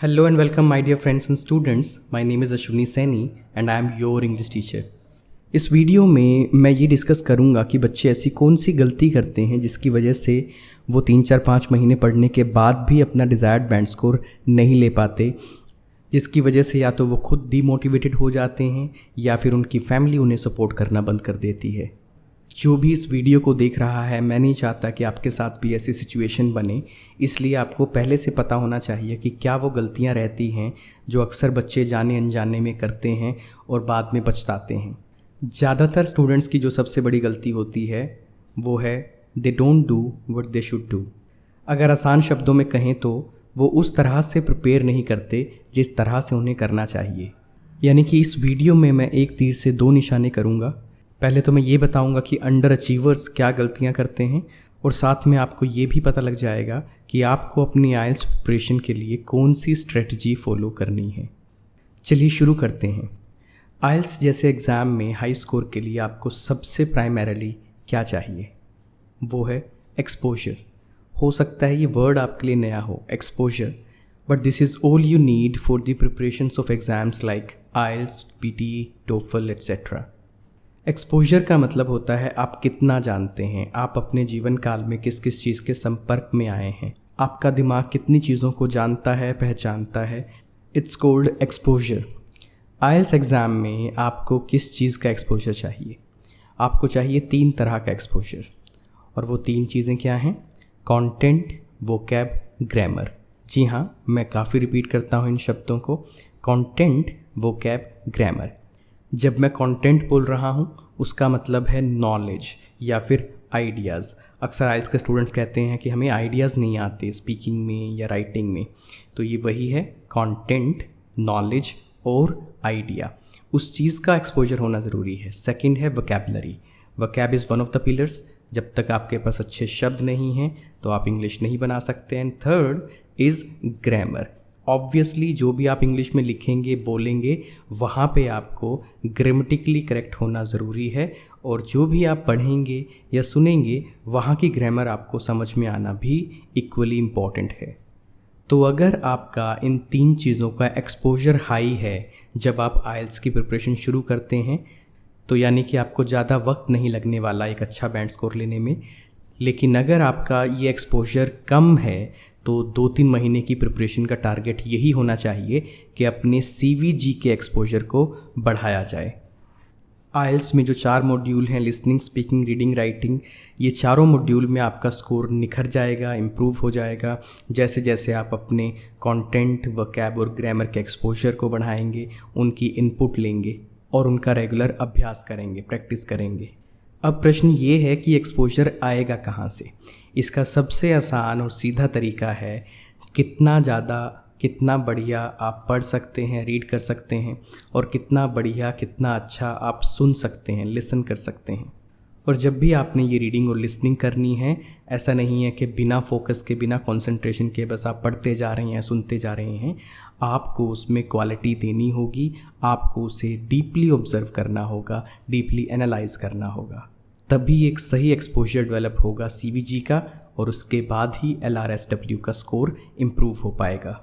Hello and welcome my dear friends and students. My name is Ashwini Saini and I am your English teacher. इस video में मैं ये discuss करूँगा कि बच्चे ऐसी कौन सी गलती करते हैं जिसकी वजह से वो 3-4-5 महीने पढ़ने के बाद भी अपना डिज़ायर्ड बैंड स्कोर नहीं ले पाते, जिसकी वजह से या तो वो खुद डीमोटिवेटेड हो जाते हैं या फिर उनकी फैमिली उन्हें सपोर्ट करना बंद कर देती है। जो भी इस वीडियो को देख रहा है, मैं नहीं चाहता कि आपके साथ भी ऐसी सिचुएशन बने, इसलिए आपको पहले से पता होना चाहिए कि क्या वो गलतियां रहती हैं जो अक्सर बच्चे जाने अनजाने में करते हैं और बाद में पछताते हैं। ज़्यादातर स्टूडेंट्स की जो सबसे बड़ी गलती होती है वो है they don't do what they should do. अगर आसान शब्दों में कहें तो वो उस तरह से प्रिपेयर नहीं करते जिस तरह से उन्हें करना चाहिए। यानी कि इस वीडियो में मैं एक तीर से दो निशाने करूँगा। पहले तो मैं ये बताऊंगा कि अंडर अचीवर्स क्या गलतियां करते हैं और साथ में आपको ये भी पता लग जाएगा कि आपको अपनी आइल्स प्रिपरेशन के लिए कौन सी स्ट्रेटजी फॉलो करनी है। चलिए शुरू करते हैं। आइल्स जैसे एग्ज़ाम में हाई स्कोर के लिए आपको सबसे प्राइमरीली क्या चाहिए, वो है एक्सपोजर। हो सकता है ये वर्ड आपके लिए नया हो, exposure, but this is all you need for the preparations of exams like IELTS, PT, TOEFL etcetera. Exposure का मतलब होता है आप कितना जानते हैं, आप अपने जीवन काल में किस किस चीज़ के संपर्क में आए हैं, आपका दिमाग कितनी चीज़ों को जानता है, पहचानता है। It's called exposure. IELTS exam में आपको किस चीज़ का एक्सपोजर चाहिए? आपको चाहिए 3 तरह का एक्सपोजर, और वो 3 चीज़ें क्या हैं? Content, vocab, grammar. जी हाँ, मैं काफ़ी रिपीट करता हूँ इन शब्दों को, कंटेंट, वोकैब, ग्रामर। जब मैं कंटेंट बोल रहा हूँ उसका मतलब है नॉलेज या फिर आइडियाज़। अक्सर आइल्स के स्टूडेंट्स कहते हैं कि हमें आइडियाज़ नहीं आते स्पीकिंग में या राइटिंग में, तो ये वही है कंटेंट, नॉलेज और आइडिया। उस चीज़ का एक्सपोजर होना ज़रूरी है। सेकंड है vocabulary. Vocab is one of the pillars. जब तक आपके पास अच्छे शब्द नहीं हैं तो आप इंग्लिश नहीं बना सकते। And third is grammar. Obviously जो भी आप इंग्लिश में लिखेंगे, बोलेंगे, वहाँ पे आपको ग्रामेटिकली करेक्ट होना ज़रूरी है, और जो भी आप पढ़ेंगे या सुनेंगे वहाँ की ग्रामर आपको समझ में आना भी इक्वली इम्पॉर्टेंट है। तो अगर आपका इन 3 चीज़ों का एक्सपोजर हाई है जब आप आइल्स की प्रिपरेशन शुरू करते हैं, तो यानी कि आपको ज़्यादा वक्त नहीं लगने वाला एक अच्छा बैंड स्कोर लेने में। लेकिन अगर आपका ये एक्सपोजर कम है तो 2-3 महीने की प्रिपरेशन का टारगेट यही होना चाहिए कि अपने CVG के एक्सपोजर को बढ़ाया जाए। आइल्स में जो 4 मॉड्यूल हैं, लिसनिंग, स्पीकिंग, रीडिंग, राइटिंग, ये चारों मॉड्यूल में आपका स्कोर निखर जाएगा, इम्प्रूव हो जाएगा जैसे जैसे आप अपने कंटेंट, वोकैब और ग्रामर के एक्सपोजर को बढ़ाएंगे, उनकी इनपुट लेंगे और उनका रेगुलर अभ्यास करेंगे, प्रैक्टिस करेंगे। अब प्रश्न ये है कि एक्सपोजर आएगा कहाँ से? इसका सबसे आसान और सीधा तरीका है कितना ज़्यादा, कितना बढ़िया आप पढ़ सकते हैं, रीड कर सकते हैं, और कितना बढ़िया, कितना अच्छा आप सुन सकते हैं, लिसन कर सकते हैं। और जब भी आपने ये रीडिंग और लिसनिंग करनी है, ऐसा नहीं है कि बिना फोकस के, बिना कंसंट्रेशन के बस आप पढ़ते जा रहे हैं, सुनते जा रहे हैं। आपको उसमें क्वालिटी देनी होगी, आपको उसे डीपली ऑब्जर्व करना होगा, डीपली एनालाइज करना होगा, तभी एक सही एक्सपोजर डेवलप होगा CVG का, और उसके बाद ही LRSW का स्कोर इम्प्रूव हो पाएगा।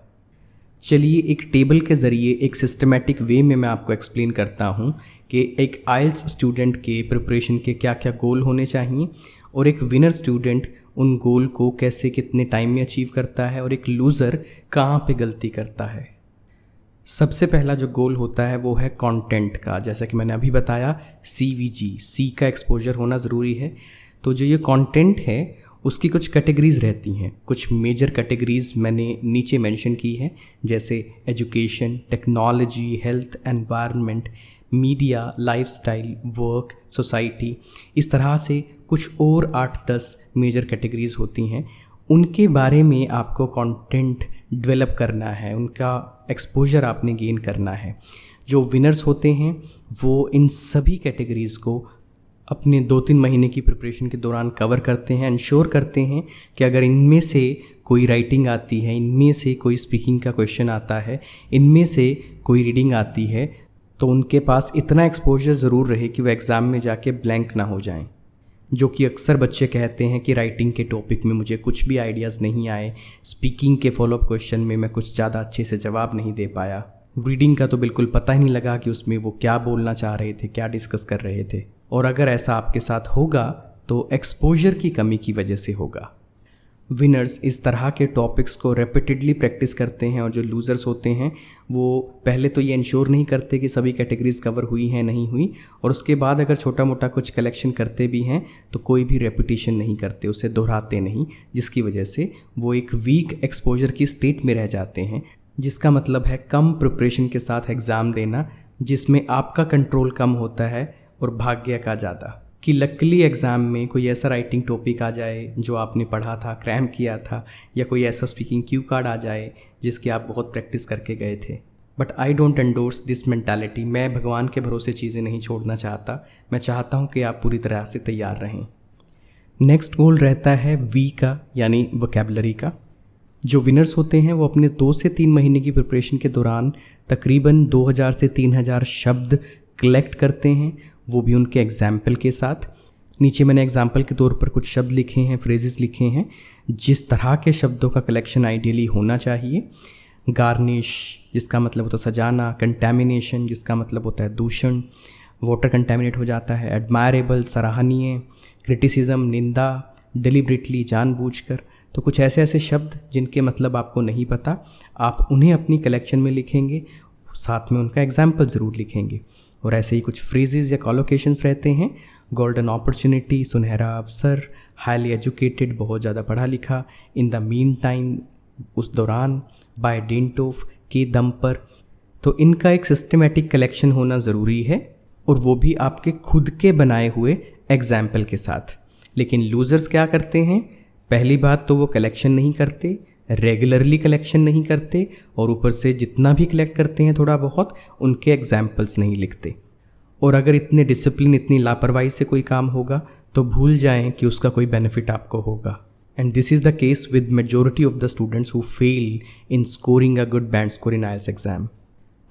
चलिए एक टेबल के ज़रिए एक सिस्टमेटिक वे में मैं आपको एक्सप्लेन करता हूँ कि एक आइल्स स्टूडेंट के प्रिपरेशन के क्या क्या गोल होने चाहिए, और एक विनर स्टूडेंट उन गोल को कैसे, कितने टाइम में अचीव करता है, और एक लूज़र कहाँ पे गलती करता है। सबसे पहला जो गोल होता है वो है कंटेंट का। जैसा कि मैंने अभी बताया, CVG, C का एक्सपोजर होना ज़रूरी है। तो जो ये कंटेंट है उसकी कुछ कैटेगरीज़ रहती हैं, कुछ मेजर कैटेगरीज़ मैंने नीचे मेंशन की हैं, जैसे education, technology, health, environment, media, lifestyle, work, society. इस तरह से कुछ और 8-10 मेजर कैटेगरीज़ होती हैं। उनके बारे में आपको कंटेंट डेवलप करना है, उनका एक्सपोजर आपने गेन करना है। जो विनर्स होते हैं वो इन सभी कैटेगरीज़ को अपने 2-3 महीने की प्रिपरेशन के दौरान कवर करते हैं, इंश्योर करते हैं कि अगर इनमें से कोई राइटिंग आती है, इनमें से कोई स्पीकिंग का क्वेश्चन आता है, इनमें से कोई रीडिंग आती है, तो उनके पास इतना एक्सपोजर ज़रूर रहे कि वह एग्ज़ाम में जाके ब्लैंक ना हो जाएं। जो कि अक्सर बच्चे कहते हैं कि राइटिंग के टॉपिक में मुझे कुछ भी आइडियाज़ नहीं आए, स्पीकिंग के फॉलोअप क्वेश्चन में मैं कुछ ज़्यादा अच्छे से जवाब नहीं दे पाया, रीडिंग का तो बिल्कुल पता ही नहीं लगा कि उसमें वो क्या बोलना चाह रहे थे, क्या डिस्कस कर रहे थे। और अगर ऐसा आपके साथ होगा तो एक्सपोजर की कमी की वजह से होगा। विनर्स इस तरह के टॉपिक्स को रेपिटेडली प्रैक्टिस करते हैं और जो लूज़र्स होते हैं वो पहले तो ये इंश्योर नहीं करते कि सभी कैटेगरीज कवर हुई हैं नहीं हुई, और उसके बाद अगर छोटा मोटा कुछ कलेक्शन करते भी हैं तो कोई भी रेपिटेशन नहीं करते, उसे दोहराते नहीं, जिसकी वजह से वो एक वीक एक्सपोजर की स्टेट में रह जाते हैं, जिसका मतलब है कम प्रिपरेशन के साथ एग्ज़ाम देना, जिसमें आपका कंट्रोल कम होता है और भाग्य का ज़्यादा। कि लकीली एग्ज़ाम में कोई ऐसा राइटिंग टॉपिक आ जाए जो आपने पढ़ा था, क्रैम किया था, या कोई ऐसा स्पीकिंग क्यू कार्ड आ जाए जिसकी आप बहुत प्रैक्टिस करके गए थे। But I don't endorse this mentality. मैं भगवान के भरोसे चीज़ें नहीं छोड़ना चाहता, मैं चाहता हूँ कि आप पूरी तरह से तैयार रहें। नेक्स्ट गोल रहता है वी का, यानी वोकैबुलरी का। जो विनर्स होते हैं वो अपने 2 से 3 महीने की प्रिपरेशन के दौरान तकरीबन 2000 से 3000 शब्द कलेक्ट करते हैं, वो भी उनके एग्जाम्पल के साथ। नीचे मैंने एग्जाम्पल के तौर पर कुछ शब्द लिखे हैं, फ्रेजेस लिखे हैं, जिस तरह के शब्दों का कलेक्शन आइडियली होना चाहिए। गार्निश जिसका मतलब होता है सजाना, कंटेमिनेशन जिसका मतलब होता है दूषण, वाटर कंटेमिनेट हो जाता है, एडमायरेबल सराहनीय, क्रिटिसिज्म निंदा, डिलिबरेटली जानबूझकर। तो कुछ ऐसे ऐसे शब्द जिनके मतलब आपको नहीं पता, आप उन्हें अपनी कलेक्शन में लिखेंगे, साथ में उनका एग्जाम्पल ज़रूर लिखेंगे। और ऐसे ही कुछ फ्रेजेस या कॉलोकेशंस रहते हैं, गोल्डन अपॉर्चुनिटी सुनहरा अवसर, हाईली एजुकेटेड बहुत ज़्यादा पढ़ा लिखा, इन द मीन टाइम उस दौरान, बाय डिंट ऑफ के दम पर। तो इनका एक सिस्टमेटिक कलेक्शन होना ज़रूरी है, और वो भी आपके खुद के बनाए हुए एग्जाम्पल के साथ। लेकिन लूज़र्स क्या करते हैं, पहली बात तो वो कलेक्शन नहीं करते, रेगुलरली कलेक्शन नहीं करते, और ऊपर से जितना भी कलेक्ट करते हैं थोड़ा बहुत, उनके एग्जाम्पल्स नहीं लिखते। और अगर इतने डिसिप्लिन, इतनी लापरवाही से कोई काम होगा तो भूल जाएं कि उसका कोई बेनिफिट आपको होगा। And this is the case with majority of the students who fail in scoring a good band score in IELTS exam.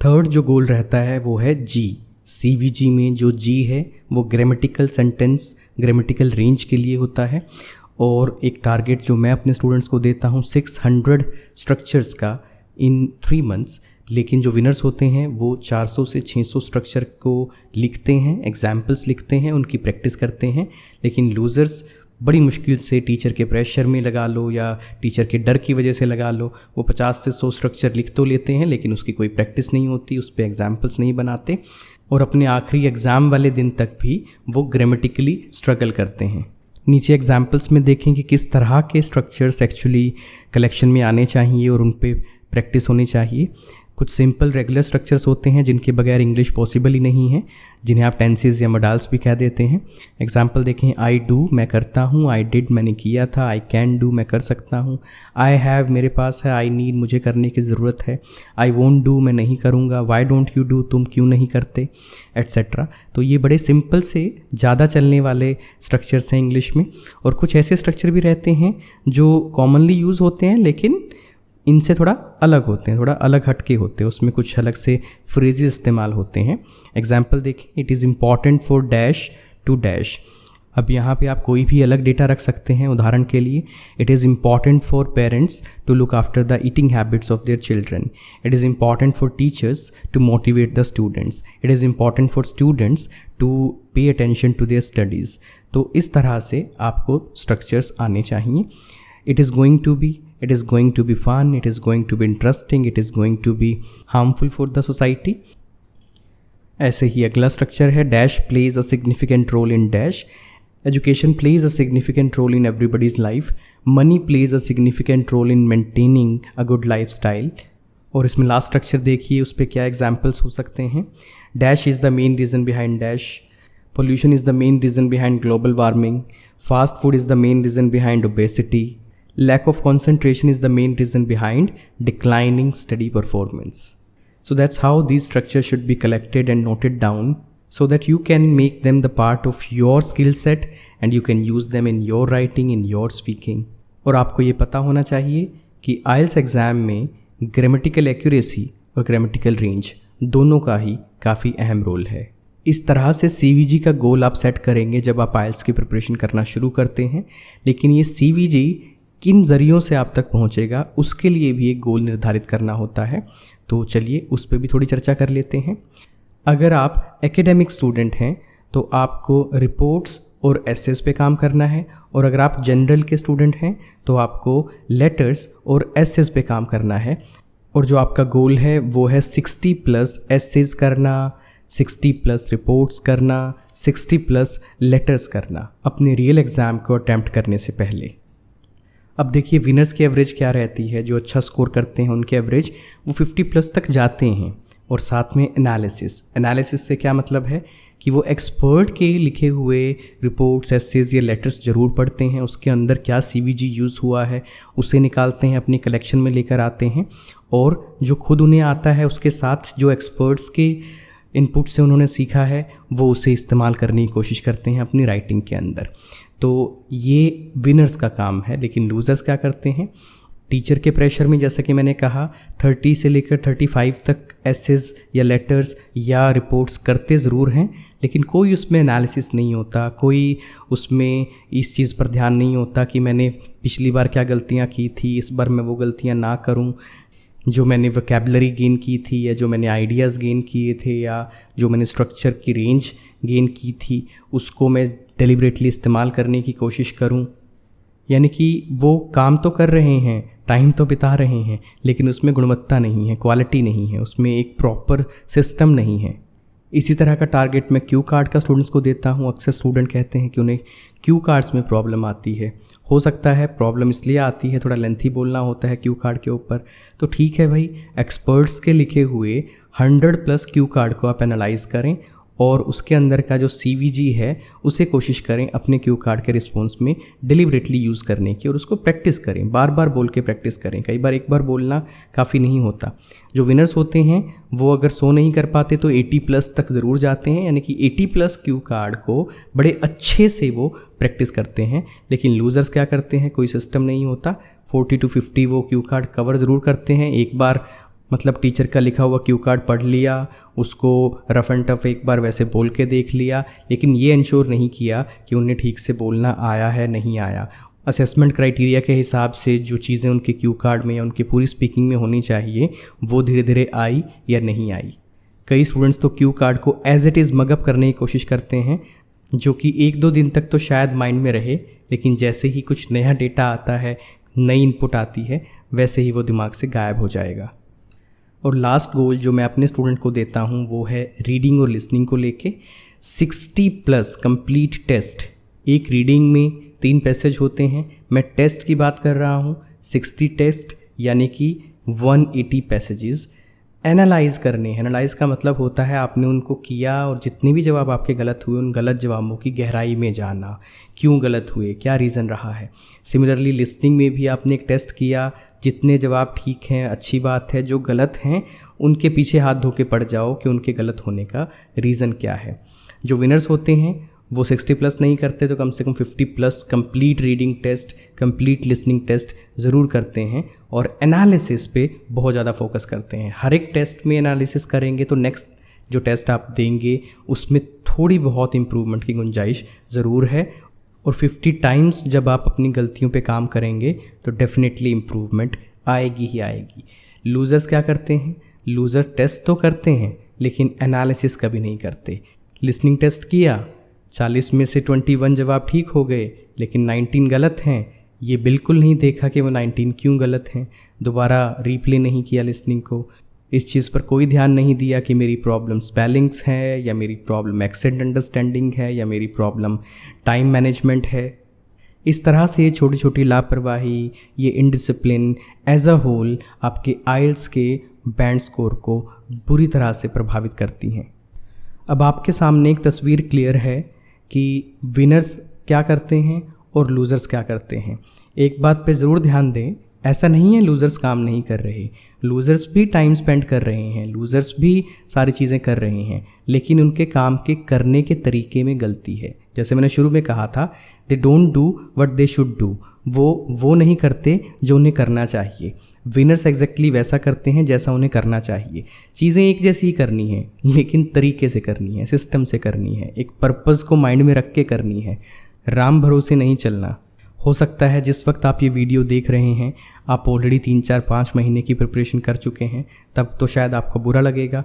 Third जो गोल रहता है वो है जी। CVG में जो जी है वो ग्रामेटिकल सेंटेंस, ग्रामेटिकल रेंज के लिए होता है। और एक टारगेट जो मैं अपने स्टूडेंट्स को देता हूँ 600 स्ट्रक्चर्स का इन 3 मंथ्स। लेकिन जो विनर्स होते हैं वो 400 से 600 स्ट्रक्चर को लिखते हैं, एग्जाम्पल्स लिखते हैं, उनकी प्रैक्टिस करते हैं। लेकिन लूज़र्स बड़ी मुश्किल से, टीचर के प्रेशर में लगा लो या टीचर के डर की वजह से लगा लो, वो 50 से 100 स्ट्रक्चर लिख तो लेते हैं लेकिन उसकी कोई प्रैक्टिस नहीं होती, उस पर एग्जाम्पल्स नहीं बनाते, और अपने आखिरी एग्ज़ाम वाले दिन तक भी वो ग्रामेटिकली स्ट्रगल करते हैं। नीचे एग्जाम्पल्स में देखें कि किस तरह के स्ट्रक्चर्स एक्चुअली कलेक्शन में आने चाहिए और उन पे प्रैक्टिस होनी चाहिए। कुछ सिंपल रेगुलर स्ट्रक्चर्स होते हैं जिनके बगैर इंग्लिश पॉसिबल ही नहीं है, जिन्हें आप टेंसेस या मॉडल्स भी कह देते हैं। एग्जाम्पल देखें, आई डू मैं करता हूँ, आई डिड मैंने किया था, आई कैन डू मैं कर सकता हूँ, आई हैव मेरे पास है, आई नीड मुझे करने की ज़रूरत है, आई वोंट डू मैं नहीं करूँगा, वाई डोंट यू डू तुम क्यों नहीं करते, एट्सेट्रा। तो ये बड़े सिंपल से ज़्यादा चलने वाले स्ट्रक्चर्स हैं इंग्लिश में। और कुछ ऐसे स्ट्रक्चर भी रहते हैं जो कॉमनली यूज़ होते हैं लेकिन इनसे थोड़ा अलग होते हैं, थोड़ा अलग हटके होते हैं, उसमें कुछ अलग से फ्रेजेस इस्तेमाल होते हैं। एग्जाम्पल देखें, it is important for dash to dash. अब यहाँ पे आप कोई भी अलग डेटा रख सकते हैं। उदाहरण के लिए, it is important for parents to look after the eating habits of their children. It is important for teachers to motivate the students. It is important for students to pay attention to their studies. तो इस तरह से आपको structures आने चाहिए। It is going to be, it is going to be fun, it is going to be interesting, it is going to be harmful for the society। ऐसे ही अगला structure है, dash plays a significant role in dash. Education plays a significant role in everybody's life. Money plays a significant role in maintaining a good lifestyle. और इसमें last structure देखिए, उस पर क्या examples हो सकते हैं। Dash is the main reason behind dash. Pollution is the main reason behind global warming. Fast food is the main reason behind obesity. Lack of concentration is the main reason behind declining study performance. So that's how these structures should be collected and noted down so that you can make them the part of your skill set and you can use them in your writing, in your speaking. और आपको ये पता होना चाहिए कि IELTS exam में grammatical accuracy और grammatical range दोनों का ही काफ़ी अहम रोल है। इस तरह से CVG का गोल आप सेट करेंगे जब आप IELTS की प्रिपरेशन करना शुरू करते हैं। लेकिन ये CVG किन ज़रियों से आप तक पहुंचेगा, उसके लिए भी एक गोल निर्धारित करना होता है। तो चलिए उस पर भी थोड़ी चर्चा कर लेते हैं। अगर आप एकेडमिक स्टूडेंट हैं तो आपको रिपोर्ट्स और एसेस पे काम करना है, और अगर आप जनरल के स्टूडेंट हैं तो आपको लेटर्स और एसेस पे काम करना है। और जो आपका गोल है वो है 60+ एसेस करना, 60+ रिपोर्ट्स करना, 60+ लेटर्स करना अपने रियल एग्ज़ाम को अटैम्प्ट करने से पहले। अब देखिए विनर्स की एवरेज क्या रहती है। जो अच्छा स्कोर करते हैं उनके एवरेज वो 50+ तक जाते हैं। और साथ में एनालिसिस से क्या मतलब है कि वो एक्सपर्ट के लिखे हुए रिपोर्ट्स, एसेज या लेटर्स ज़रूर पढ़ते हैं, उसके अंदर क्या CVG यूज़ हुआ है उसे निकालते हैं, अपनी कलेक्शन में लेकर आते हैं, और जो खुद उन्हें आता है उसके साथ जो एक्सपर्ट्स के इनपुट से उन्होंने सीखा है वो उसे इस्तेमाल करने की कोशिश करते हैं अपनी राइटिंग के अंदर। तो ये विनर्स का काम है। लेकिन लूज़र्स क्या करते हैं, टीचर के प्रेशर में, जैसा कि मैंने कहा 30 से लेकर 35 तक एसेस या लेटर्स या रिपोर्ट्स करते ज़रूर हैं, लेकिन कोई उसमें एनालिसिस नहीं होता, कोई उसमें इस चीज़ पर ध्यान नहीं होता कि मैंने पिछली बार क्या गलतियाँ की थी, इस बार मैं वो गलतियाँ ना करूँ। जो मैंने वोकैबुलरी गेन की थी, या जो मैंने आइडियाज़ गेन किए थे, या जो मैंने स्ट्रक्चर की रेंज गेन की थी, उसको मैं डेलिबरेटली इस्तेमाल करने की कोशिश करूं। यानी कि वो काम तो कर रहे हैं, टाइम तो बिता रहे हैं, लेकिन उसमें गुणवत्ता नहीं है, क्वालिटी नहीं है, उसमें एक प्रॉपर सिस्टम नहीं है। इसी तरह का टारगेट मैं क्यू कार्ड का स्टूडेंट्स को देता हूँ। अक्सर स्टूडेंट कहते हैं कि उन्हें क्यू कार्ड्स में प्रॉब्लम आती है। हो सकता है प्रॉब्लम इसलिए आती है, थोड़ा लेंथी बोलना होता है क्यू कार्ड के ऊपर। तो ठीक है भाई, एक्सपर्ट्स के लिखे हुए 100+ क्यू कार्ड को आप एनालाइज करें, और उसके अंदर का जो CVG है उसे कोशिश करें अपने क्यू कार्ड के रिस्पॉन्स में डिलिबरेटली यूज़ करने की, और उसको प्रैक्टिस करें, बार बार बोल के प्रैक्टिस करें। कई बार एक बार बोलना काफ़ी नहीं होता। जो विनर्स होते हैं वो अगर 100 नहीं कर पाते तो 80+ तक ज़रूर जाते हैं, यानी कि 80+ क्यू कार्ड को बड़े अच्छे से वो प्रैक्टिस करते हैं। लेकिन लूज़र्स क्या करते हैं, कोई सिस्टम नहीं होता, 40 to 50 वो क्यू कार्ड कवर ज़रूर करते हैं। एक बार मतलब टीचर का लिखा हुआ क्यू कार्ड पढ़ लिया, उसको रफ एंड टफ एक बार वैसे बोल के देख लिया, लेकिन ये इंश्योर नहीं किया कि उन्हें ठीक से बोलना आया है नहीं आया। असेसमेंट क्राइटेरिया के हिसाब से जो चीज़ें उनके क्यू कार्ड में या उनकी पूरी स्पीकिंग में होनी चाहिए वो धीरे धीरे आई या नहीं आई। कई स्टूडेंट्स तो क्यू कार्ड को एज इट इज़ मगअप करने की कोशिश करते हैं, जो कि 1-2 दिन तक तो शायद माइंड में रहे, लेकिन जैसे ही कुछ नया डेटा आता है, नई इनपुट आती है, वैसे ही वो दिमाग से गायब हो जाएगा। और लास्ट गोल जो मैं अपने स्टूडेंट को देता हूँ वो है रीडिंग और लिसनिंग को लेके 60+ कंप्लीट टेस्ट। एक रीडिंग में 3 पैसेज होते हैं, मैं टेस्ट की बात कर रहा हूँ। 60 टेस्ट यानी कि 180 पैसेजेस एनालाइज करने हैं। एनालाइज का मतलब होता है आपने उनको किया और जितने भी जवाब आपके गलत हुए उन गलत जवाबों की गहराई में जाना, क्यों गलत हुए, क्या रीज़न रहा है। सिमिलरली लिसनिंग में भी आपने एक टेस्ट किया, जितने जवाब ठीक हैं अच्छी बात है, जो गलत हैं उनके पीछे हाथ धो के पड़ जाओ कि उनके गलत होने का रीज़न क्या है। जो विनर्स होते हैं वो 60+ नहीं करते तो कम से कम 50+ complete reading test, complete listening test ज़रूर करते हैं और एनालिसिस पे बहुत ज़्यादा फोकस करते हैं। हर एक टेस्ट में एनालिसिस करेंगे तो नेक्स्ट जो टेस्ट आप देंगे उसमें थोड़ी बहुत इम्प्रूवमेंट की गुंजाइश ज़रूर है। और 50 टाइम्स जब आप अपनी गलतियों पे काम करेंगे तो डेफिनेटली इम्प्रूवमेंट आएगी ही आएगी। लूज़र्स क्या करते हैं, लूज़र टेस्ट तो करते हैं लेकिन एनालिसिस कभी नहीं करते। लिसनिंग टेस्ट किया, 40 में से 21 जवाब ठीक हो गए लेकिन 19 गलत हैं। ये बिल्कुल नहीं देखा कि वो 19 क्यों गलत हैं, दोबारा रीप्ले नहीं किया लिसनिंग को। इस चीज़ पर कोई ध्यान नहीं दिया कि मेरी प्रॉब्लम स्पेलिंग्स है या मेरी प्रॉब्लम एक्सेंट अंडरस्टैंडिंग है या मेरी प्रॉब्लम टाइम मैनेजमेंट है। इस तरह से छोटी छोटी लापरवाही, ये इनडिसिप्लिन एज अ होल आपके आइल्स के बैंड स्कोर को बुरी तरह से प्रभावित करती हैं। अब आपके सामने एक तस्वीर क्लियर है कि विनर्स क्या करते हैं और लूज़र्स क्या करते हैं। एक बात पे ज़रूर ध्यान दें, ऐसा नहीं है लूज़र्स काम नहीं कर रहे, लूज़र्स भी टाइम स्पेंड कर रहे हैं, लूज़र्स भी सारी चीज़ें कर रहे हैं, लेकिन उनके काम के करने के तरीके में गलती है। जैसे मैंने शुरू में कहा था, they don't do what they should do. वो नहीं करते जो उन्हें करना चाहिए। विनर्स एग्जैक्टली वैसा करते हैं जैसा उन्हें करना चाहिए। चीज़ें एक जैसी ही करनी है, लेकिन तरीके से करनी है, सिस्टम से करनी है, एक पर्पज़ को माइंड में रख के करनी है, राम भरोसे नहीं चलना। हो सकता है जिस वक्त आप ये वीडियो देख रहे हैं आप ऑलरेडी 3-4-5 महीने की प्रिपरेशन कर चुके हैं, तब तो शायद आपको बुरा लगेगा,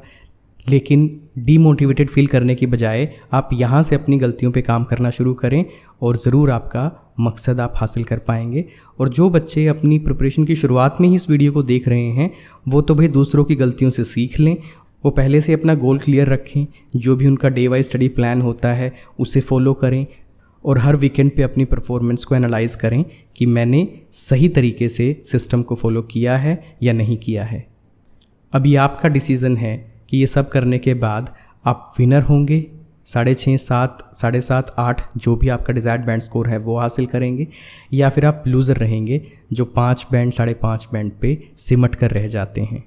लेकिन डीमोटिवेटेड फील करने की बजाय आप यहाँ से अपनी गलतियों पे काम करना शुरू करें और ज़रूर आपका मकसद आप हासिल कर पाएंगे। और जो बच्चे अपनी प्रिपरेशन की शुरुआत में ही इस वीडियो को देख रहे हैं वो तो भाई दूसरों की गलतियों से सीख लें, वो पहले से अपना गोल क्लियर रखें, जो भी उनका डे वाइज स्टडी प्लान होता है उसे फॉलो करें और हर वीकेंड पे अपनी परफॉर्मेंस को एनालाइज करें कि मैंने सही तरीके से सिस्टम को फॉलो किया है या नहीं किया है। अभी आपका डिसीज़न है कि ये सब करने के बाद आप विनर होंगे, 6.5, 7, 7.5, 8 जो भी आपका डिज़ायर्ड बैंड स्कोर है वो हासिल करेंगे, या फिर आप लूज़र रहेंगे जो 5 बैंड 5.5 बैंड पे सिमट कर रह जाते हैं।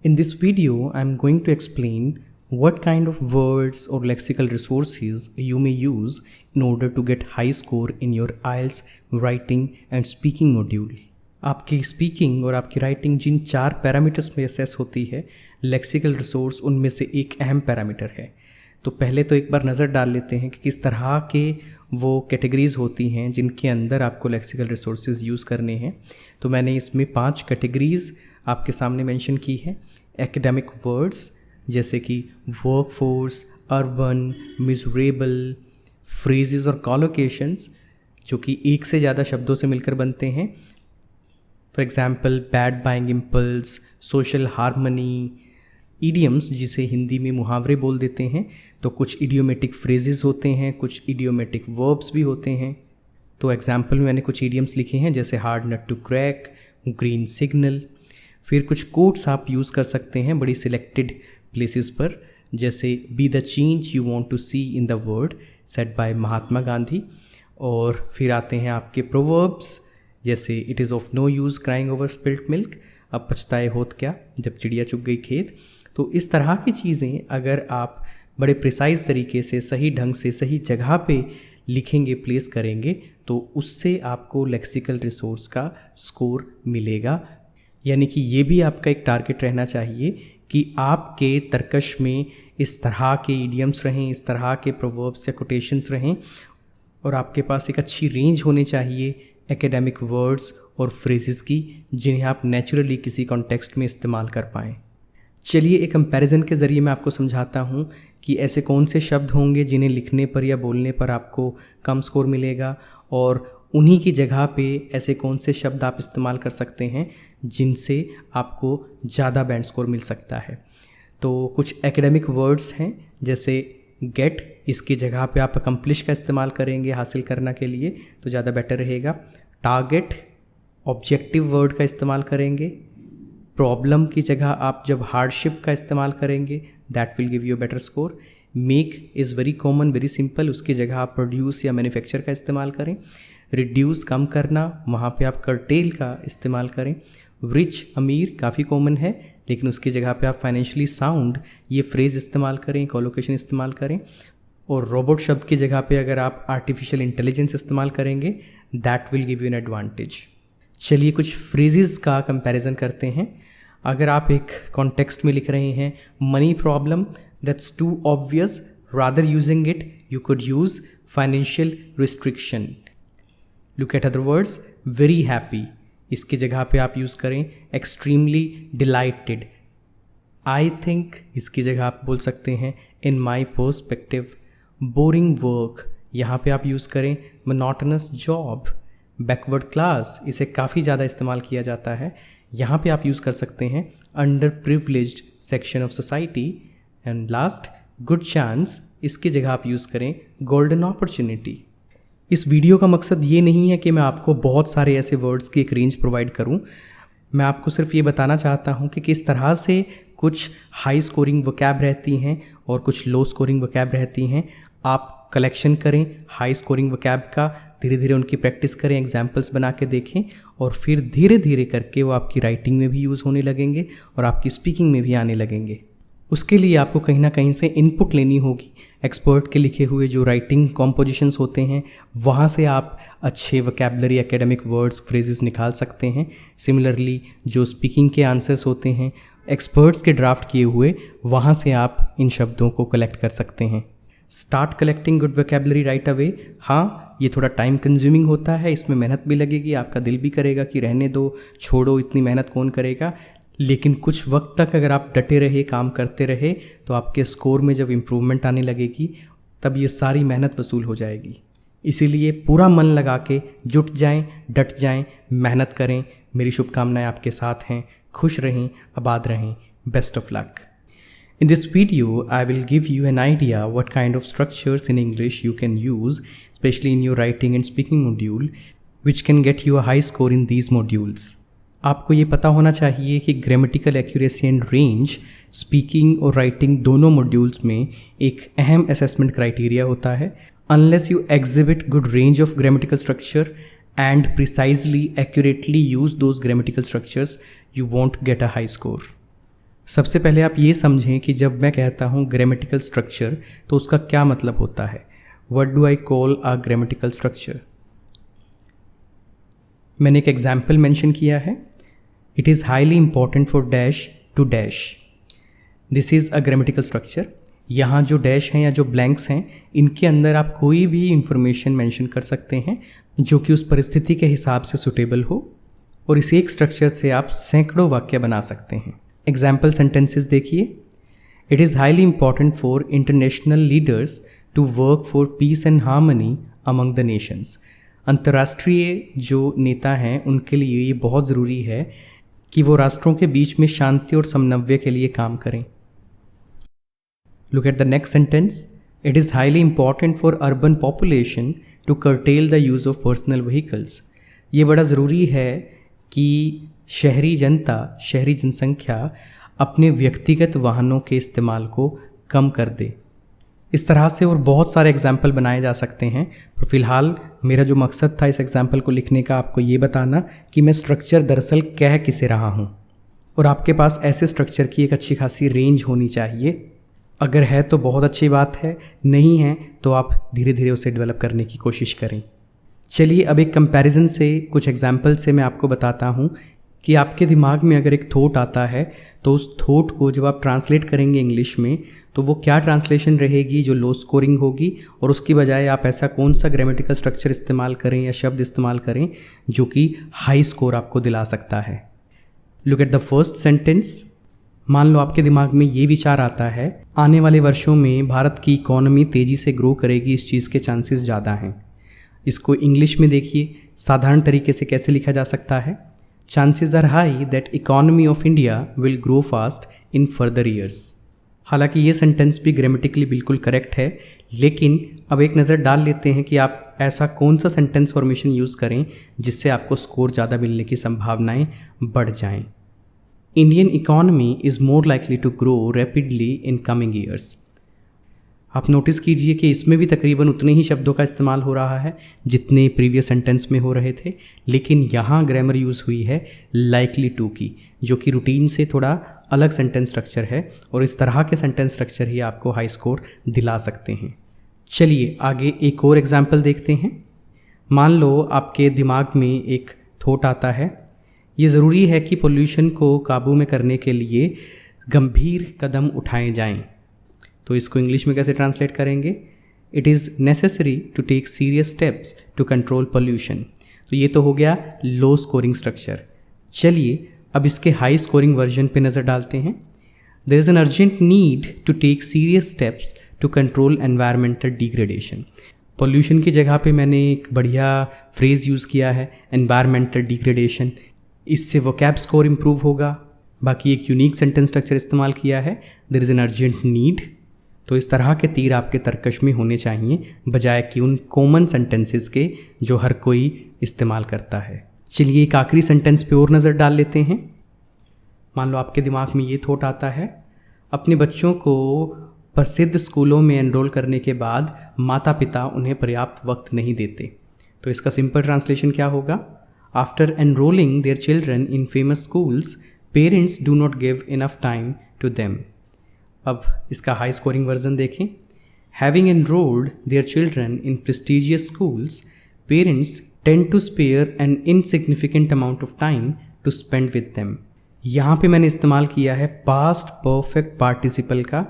In this video I am going to explain what kind of words or lexical resources you may use in order to get high score in your IELTS writing and speaking module। आपकी speaking और आपकी writing जिन 4 parameters में assess होती है, lexical resource उनमें से एक अहम पैरामीटर है। तो पहले तो एक बार नज़र डाल लेते हैं कि किस तरह के वो कैटेगरीज़ होती हैं जिनके अंदर आपको लेक्सिकल रिसोर्सेज यूज़ करने हैं। तो मैंने इसमें 5 कैटेगरीज़ आपके सामने मेंशन की है। एकेडमिक वर्ड्स जैसे कि वर्कफोर्स, अर्बन, मिजरेबल, फ्रेजेस और कॉलोकेशंस जो कि एक से ज़्यादा शब्दों से मिलकर बनते हैं। For example bad buying impulse, social harmony, idioms जिसे हिंदी में मुहावरे बोल देते हैं। तो कुछ इडियोमेटिक फ्रेजेस होते हैं, कुछ इडियोमेटिक वर्ब्स भी होते हैं। तो एग्जांपल में मैंने कुछ इडियम्स लिखे हैं जैसे hard nut to crack, green signal. फिर कुछ कोट्स आप यूज़ कर सकते हैं बड़ी सिलेक्टेड प्लेसेस पर, जैसे be the change you want to see in the world said by Mahatma Gandhi. और फिर आते हैं आपके प्रोवर्ब्स जैसे it is of no use crying over spilt milk, अब पछताए होत क्या जब चिड़िया चुग गई खेत। तो इस तरह की चीज़ें अगर आप बड़े प्रिसाइज तरीके से सही ढंग से सही जगह पे लिखेंगे, प्लेस करेंगे, तो उससे आपको लेक्सिकल रिसोर्स का स्कोर मिलेगा। यानी कि ये भी आपका एक टारगेट रहना चाहिए कि आपके तर्कश में इस तरह के इडियम्स रहें, इस तरह के प्रोवर्ब्स या कोटेशंस रहें, और आपके पास एक अच्छी रेंज होनी चाहिए एकेडमिक वर्ड्स और फ्रेजेस की जिन्हें आप नेचुरली किसी कॉन्टेक्स्ट में इस्तेमाल कर पाएँ। चलिए एक कंपैरिजन के ज़रिए मैं आपको समझाता हूँ कि ऐसे कौन से शब्द होंगे जिन्हें लिखने पर या बोलने पर आपको कम स्कोर मिलेगा, और उन्हीं की जगह पे ऐसे कौन से शब्द आप इस्तेमाल कर सकते हैं जिनसे आपको ज़्यादा बैंड स्कोर मिल सकता है। तो कुछ एकेडमिक वर्ड्स हैं जैसे गेट, इसकी जगह पे आप अकम्प्लिश का इस्तेमाल करेंगे हासिल करना के लिए तो ज़्यादा बेटर रहेगा। टारगेट, ऑब्जेक्टिव वर्ड का इस्तेमाल करेंगे। प्रॉब्लम की जगह आप जब हार्डशिप का इस्तेमाल करेंगे that will give you better score. Make is very common, very simple, उसकी जगह आप प्रोड्यूस या मैन्युफैक्चर का इस्तेमाल करें। रिड्यूस, कम करना, वहाँ पे आप कर्टेल का इस्तेमाल करें। रिच, अमीर, काफ़ी कॉमन है, लेकिन उसकी जगह पे आप फाइनेंशियली साउंड ये फ्रेज़ इस्तेमाल करें, कोलोकेशन इस्तेमाल करें। और रोबोट शब्द की जगह पे अगर आप आर्टिफिशियल इंटेलिजेंस इस्तेमाल करेंगे that will give you an advantage. चलिए कुछ फ्रेजेस का कंपैरिजन करते हैं। अगर आप एक कॉन्टेक्स्ट में लिख रहे हैं money problem, that's too obvious, rather using it you could use financial restriction. Look at other words, very happy, इसकी जगह पे आप यूज़ करें एक्सट्रीमली डिलाइटेड। आई थिंक, इसकी जगह आप बोल सकते हैं इन माई पर्सपेक्टिव। बोरिंग वर्क, यहाँ पे आप यूज़ करें मोनोटोनस जॉब। बैकवर्ड क्लास, इसे काफ़ी ज़्यादा इस्तेमाल किया जाता है, यहाँ पे आप यूज़ कर सकते हैं under privileged section of society. And last, good chance, इसकी जगह आप यूज़ करें गोल्डन अपॉर्चुनिटी। इस वीडियो का मकसद ये नहीं है कि मैं आपको बहुत सारे ऐसे वर्ड्स की एक रेंज प्रोवाइड करूं, मैं आपको सिर्फ ये बताना चाहता हूं कि किस तरह से कुछ हाई स्कोरिंग वोकैब रहती हैं और कुछ लो स्कोरिंग वोकैब रहती हैं। आप कलेक्शन करें हाई स्कोरिंग वोकैब का, धीरे धीरे उनकी प्रैक्टिस करें, एग्जाम्पल्स बना के देखें, और फिर धीरे धीरे करके वो आपकी राइटिंग में भी यूज़ होने लगेंगे और आपकी स्पीकिंग में भी आने लगेंगे। उसके लिए आपको कहीं ना कहीं से इनपुट लेनी होगी। एक्सपर्ट के लिखे हुए जो राइटिंग कॉम्पोजिशंस होते हैं वहाँ से आप अच्छे वोकैबुलरी एकेडमिक वर्ड्स फ्रेजेस निकाल सकते हैं। सिमिलरली जो स्पीकिंग के आंसर्स होते हैं एक्सपर्ट्स के ड्राफ्ट किए हुए, वहाँ से आप इन शब्दों को कलेक्ट कर सकते हैं। Start collecting good vocabulary right away. हाँ, ये थोड़ा टाइम कंज्यूमिंग होता है, इसमें मेहनत भी लगेगी, आपका दिल भी करेगा कि रहने दो, छोड़ो, इतनी मेहनत कौन करेगा। लेकिन कुछ वक्त तक अगर आप डटे रहे, काम करते रहे, तो आपके स्कोर में जब इम्प्रूवमेंट आने लगेगी तब ये सारी मेहनत वसूल हो जाएगी। इसीलिए पूरा मन लगा के जुट जाएं, डट जाएं, मेहनत करें। मेरी शुभकामनाएं आपके साथ हैं। खुश रहें, आबाद रहें। Best of luck. In this video, I will give you an idea what kind of structures in English you can use, especially in your writing and speaking module, which can get you a high score in these modules. आपको ये पता होना चाहिए कि grammatical accuracy and range speaking और writing दोनों modules में एक अहम असेसमेंट क्राइटेरिया होता है। Unless you exhibit good range of grammatical structure and precisely accurately use those grammatical structures, you won't get a high score. सबसे पहले आप ये समझें कि जब मैं कहता हूँ ग्रामेटिकल स्ट्रक्चर तो उसका क्या मतलब होता है। What do I call a grammatical structure? मैंने एक एग्जाम्पल मेंशन किया है। It is highly important for dash to dash. This is a grammatical structure. यहाँ जो डैश हैं या जो ब्लैंक्स हैं, इनके अंदर आप कोई भी इंफॉर्मेशन मेंशन कर सकते हैं जो कि उस परिस्थिति के हिसाब से सुटेबल हो, और इस एक स्ट्रक्चर से आप सैकड़ों वाक्य बना सकते हैं। एग्जाम्पल सेंटेंसेस देखिए। It is highly important for international leaders to work for peace and harmony among the nations. अंतर्राष्ट्रीय जो नेता हैं उनके लिए ये बहुत ज़रूरी है कि वो राष्ट्रों के बीच में शांति और समन्वय के लिए काम करें। Look at the next sentence. It is highly important for urban population to curtail the use of personal vehicles. ये बड़ा ज़रूरी है कि शहरी जनता, शहरी जनसंख्या अपने व्यक्तिगत वाहनों के इस्तेमाल को कम कर दे। इस तरह से और बहुत सारे एग्जाम्पल बनाए जा सकते हैं, पर फिलहाल मेरा जो मकसद था इस एग्जाम्पल को लिखने का आपको ये बताना कि मैं स्ट्रक्चर दरअसल कह किसे रहा हूँ, और आपके पास ऐसे स्ट्रक्चर की एक अच्छी खासी रेंज होनी चाहिए। अगर है तो बहुत अच्छी बात है, नहीं है तो आप धीरे धीरे उसे डेवलप करने की कोशिश करें। चलिए अब एक कंपैरिजन से, कुछ एग्जाम्पल से मैं आपको बताता हूँ कि आपके दिमाग में अगर एक थॉट आता है तो उस थॉट को जब आप ट्रांसलेट करेंगे इंग्लिश में तो वो क्या ट्रांसलेशन रहेगी जो लो स्कोरिंग होगी, और उसकी बजाय आप ऐसा कौन सा ग्रामेटिकल स्ट्रक्चर इस्तेमाल करें या शब्द इस्तेमाल करें जो कि हाई स्कोर आपको दिला सकता है। Look at the first sentence. मान लो आपके दिमाग में ये विचार आता है आने वाले वर्षों में भारत की इकोनॉमी तेज़ी से ग्रो करेगी, इस चीज़ के चांसेस ज़्यादा हैं। इसको इंग्लिश में देखिए साधारण तरीके से कैसे लिखा जा सकता है। Chances are high that economy of India will grow fast in further years. हालांकि ये सेंटेंस भी ग्रामेटिकली बिल्कुल करेक्ट है, लेकिन अब एक नज़र डाल लेते हैं कि आप ऐसा कौन सा सेंटेंस फॉर्मेशन यूज़ करें जिससे आपको स्कोर ज़्यादा मिलने की संभावनाएँ बढ़ जाएँ। Indian economy is more likely to grow rapidly in coming years. आप नोटिस कीजिए कि इसमें भी तकरीबन उतने ही शब्दों का इस्तेमाल हो रहा है जितने प्रीवियस सेंटेंस में हो रहे थे, लेकिन यहाँ ग्रामर यूज़ हुई है likely to की, जो कि रूटीन से थोड़ा अलग सेंटेंस स्ट्रक्चर है, और इस तरह के सेंटेंस स्ट्रक्चर ही आपको हाई स्कोर दिला सकते हैं। चलिए आगे एक और एग्जाम्पल देखते हैं। मान लो आपके दिमाग में एक थॉट आता है, ये ज़रूरी है कि पोल्यूशन को काबू में करने के लिए गंभीर कदम उठाए जाएं। तो इसको इंग्लिश में कैसे ट्रांसलेट करेंगे? It is necessary to take serious steps to control pollution. तो ये तो हो गया लो स्कोरिंग स्ट्रक्चर। चलिए अब इसके हाई स्कोरिंग वर्जन पे नज़र डालते हैं। There is an urgent need to take serious steps to control environmental degradation. Pollution की जगह पे मैंने एक बढ़िया फ्रेज़ यूज़ किया है, एनवायरमेंटल डिग्रेडेशन। इससे वोकैब स्कोर इम्प्रूव होगा। बाकी एक यूनिक सेंटेंस स्ट्रक्चर इस्तेमाल किया है, there is an urgent need. तो इस तरह के तीर आपके तर्कश में होने चाहिए बजाय कि उन कॉमन सेंटेंसेस के जो हर कोई इस्तेमाल करता है। चलिए एक आखिरी सेंटेंस पे और नज़र डाल लेते हैं। मान लो आपके दिमाग में ये थॉट आता है, अपने बच्चों को प्रसिद्ध स्कूलों में एनरोल करने के बाद माता पिता उन्हें पर्याप्त वक्त नहीं देते। तो इसका सिंपल ट्रांसलेशन क्या होगा? After enrolling their children in famous schools, parents do not give enough time to them. अब इसका हाई स्कोरिंग वर्जन देखें। Having enrolled their children in prestigious schools, parents tend to spare an insignificant amount of time to spend with them. यहाँ पे मैंने इस्तेमाल किया है past perfect participle का,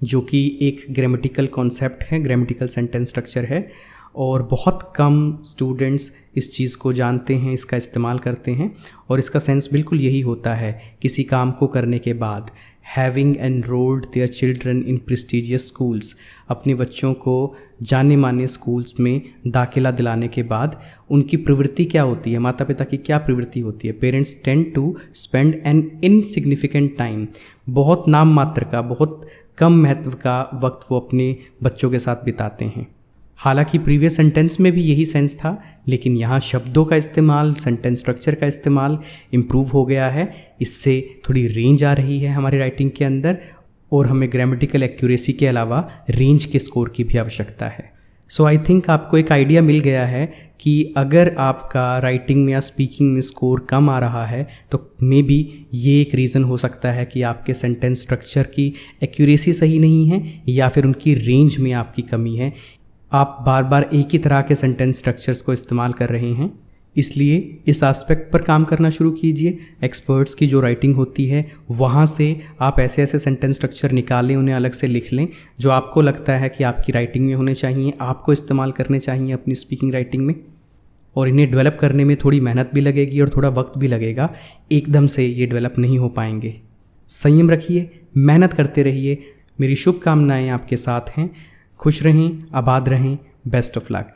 जो कि एक ग्रामेटिकल कॉन्सेप्ट है, ग्रामेटिकल सेंटेंस स्ट्रक्चर है, और बहुत कम स्टूडेंट्स इस चीज़ को जानते हैं, इसका इस्तेमाल करते हैं। और इसका सेंस बिल्कुल यही होता है, किसी काम को करने के बाद। Having enrolled their children in prestigious schools, अपने बच्चों को जाने माने स्कूल्स में दाखिला दिलाने के बाद उनकी प्रवृत्ति क्या होती है, माता पिता की क्या प्रवृत्ति होती है? Parents tend to spend an insignificant time, बहुत नाम मात्र का, बहुत कम महत्व का वक्त वो अपने बच्चों के साथ बिताते हैं। हालांकि प्रीवियस सेंटेंस में भी यही सेंस था, लेकिन यहाँ शब्दों का इस्तेमाल, सेंटेंस स्ट्रक्चर का इस्तेमाल इम्प्रूव हो गया है। इससे थोड़ी रेंज आ रही है हमारी राइटिंग के अंदर, और हमें ग्रामेटिकल एक्यूरेसी के अलावा रेंज के स्कोर की भी आवश्यकता है। सो आई थिंक आपको एक आइडिया मिल गया है कि अगर आपका राइटिंग में या स्पीकिंग में स्कोर कम आ रहा है तो मे बी ये एक रीज़न हो सकता है कि आपके सेंटेंस स्ट्रक्चर की एक्यूरेसी सही नहीं है, या फिर उनकी रेंज में आपकी कमी है। आप बार बार एक ही तरह के सेंटेंस स्ट्रक्चर्स को इस्तेमाल कर रहे हैं, इसलिए इस एस्पेक्ट पर काम करना शुरू कीजिए। एक्सपर्ट्स की जो राइटिंग होती है वहाँ से आप ऐसे ऐसे सेंटेंस स्ट्रक्चर निकालें, उन्हें अलग से लिख लें जो आपको लगता है कि आपकी राइटिंग में होने चाहिए, आपको इस्तेमाल करने चाहिए अपनी स्पीकिंग राइटिंग में। और इन्हें डेवलप करने में थोड़ी मेहनत भी लगेगी और थोड़ा वक्त भी लगेगा, एकदम से ये डेवलप नहीं हो पाएंगे। संयम रखिए, मेहनत करते रहिए। मेरी शुभकामनाएँ आपके साथ हैं। खुश रहें, आबाद रहें। Best of luck.